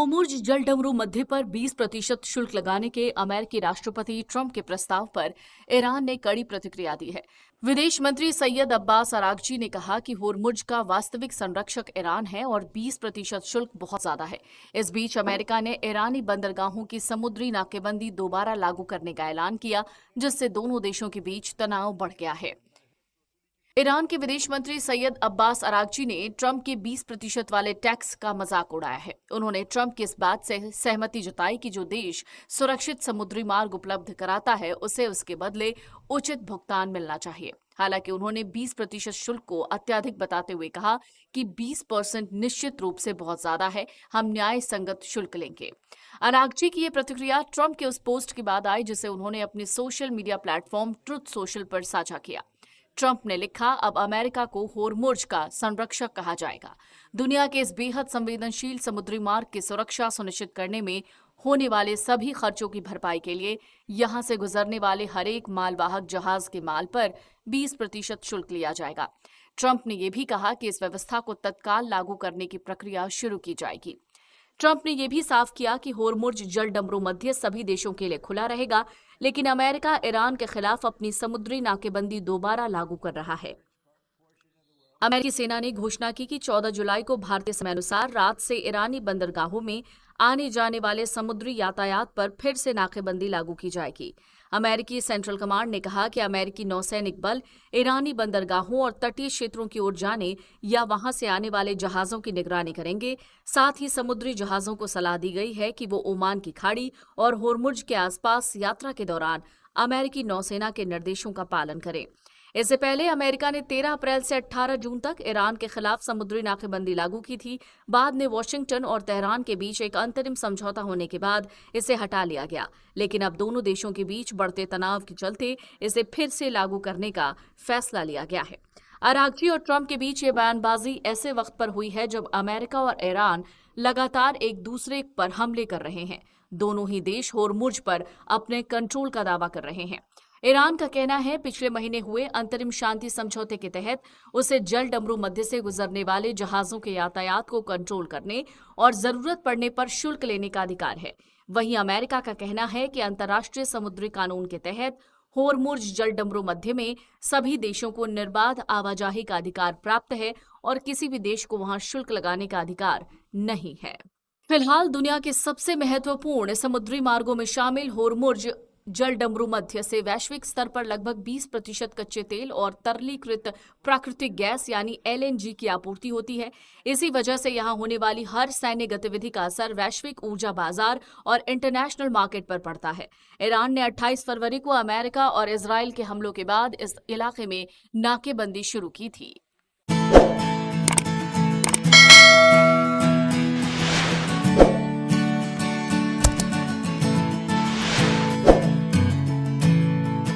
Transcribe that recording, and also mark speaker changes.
Speaker 1: Hormuz जलडमरू मध्य पर 20% शुल्क लगाने के अमेरिकी राष्ट्रपति ट्रंप के प्रस्ताव पर ईरान ने कड़ी प्रतिक्रिया दी है। विदेश मंत्री सैयद अब्बास अरागची ने कहा कि होर्मुज़ का वास्तविक संरक्षक ईरान है और 20% शुल्क बहुत ज्यादा है। इस बीच अमेरिका ने ईरानी बंदरगाहों की समुद्री नाकेबंदी दोबारा लागू करने का ऐलान किया, जिससे दोनों देशों के बीच तनाव बढ़ गया है। ईरान के विदेश मंत्री सैयद अब्बास अरागची ने ट्रंप के 20% वाले टैक्स का मजाक उड़ाया है। उन्होंने ट्रंप की इस बात से सहमति जताई कि जो देश सुरक्षित समुद्री मार्ग उपलब्ध कराता है उसे उसके बदले उचित भुगतान मिलना चाहिए। हालांकि उन्होंने 20% शुल्क को अत्यधिक बताते हुए कहा कि 20% निश्चित रूप से बहुत ज्यादा है, हम न्याय संगत शुल्क लेंगे। अरागची की ये प्रतिक्रिया ट्रंप के उस पोस्ट के बाद आई जिसे उन्होंने अपने social media platform truth social पर साझा किया। ट्रंप ने लिखा, अब अमेरिका को होर्मुज़ का संरक्षक कहा जाएगा। दुनिया के इस बेहद संवेदनशील समुद्री मार्ग की सुरक्षा सुनिश्चित करने में होने वाले सभी खर्चों की भरपाई के लिए यहां से गुजरने वाले हर एक मालवाहक जहाज के माल पर 20% शुल्क लिया जाएगा। ट्रंप ने यह भी कहा कि इस व्यवस्था को तत्काल लागू करने की प्रक्रिया शुरू की जाएगी। ट्रंप ने यह भी साफ किया कि होर्मुज़ जलडमरू मध्य सभी देशों के लिए खुला रहेगा, लेकिन अमेरिका ईरान के खिलाफ अपनी समुद्री नाकेबंदी दोबारा लागू कर रहा है। अमेरिकी सेना ने घोषणा की कि 14 जुलाई को भारतीय समयानुसार रात से ईरानी बंदरगाहों में आने जाने वाले समुद्री यातायात पर फिर से नाकेबंदी लागू की जाएगी। अमेरिकी सेंट्रल कमांड ने कहा कि अमेरिकी नौसैनिक बल ईरानी बंदरगाहों और तटीय क्षेत्रों की ओर जाने या वहां से आने वाले जहाजों की निगरानी करेंगे। साथ ही समुद्री जहाजों को सलाह दी गई है कि वो ओमान की खाड़ी और होर्मुज़ के आसपास यात्रा के दौरान अमेरिकी नौसेना के निर्देशों का पालन करें। इससे पहले अमेरिका ने 13 अप्रैल से 18 जून तक ईरान के खिलाफ समुद्री नाकेबंदी लागू की थी। बाद में वॉशिंगटन और तेहरान के बीच एक अंतरिम समझौता होने के बाद इसे हटा लिया गया, लेकिन अब दोनों देशों के बीच बढ़ते तनाव के चलते इसे फिर से लागू करने का फैसला लिया गया है। अरागची और ट्रंप के बीच ये बयानबाजी ऐसे वक्त पर हुई है जब अमेरिका और ईरान लगातार एक दूसरे पर हमले कर रहे हैं। दोनों ही देश होर्मुज़ पर अपने कंट्रोल का दावा कर रहे हैं। ईरान का कहना है पिछले महीने हुए अंतरिम शांति समझौते के तहत उसे जलडमरू मध्य से गुजरने वाले जहाजों के यातायात को कंट्रोल करने और जरूरत पड़ने पर शुल्क लेने का अधिकार है। वहीं अमेरिका का कहना है कि अंतर्राष्ट्रीय समुद्री कानून के तहत होर्मुज़ जलडमरू मध्य में सभी देशों को निर्बाध आवाजाही का अधिकार प्राप्त है और किसी भी देश को वहां शुल्क लगाने का अधिकार नहीं है। फिलहाल दुनिया के सबसे महत्वपूर्ण समुद्री मार्गों में शामिल होर्मुज़ जलडमरू मध्य से वैश्विक स्तर पर लगभग 20% कच्चे तेल और तरलीकृत प्राकृतिक गैस यानी LNG की आपूर्ति होती है। इसी वजह से यहां होने वाली हर सैन्य गतिविधि का असर वैश्विक ऊर्जा बाजार और इंटरनेशनल मार्केट पर पड़ता है। ईरान ने 28 फरवरी को अमेरिका और इजराइल के हमलों के बाद इस इलाके में नाकेबंदी शुरू की थी।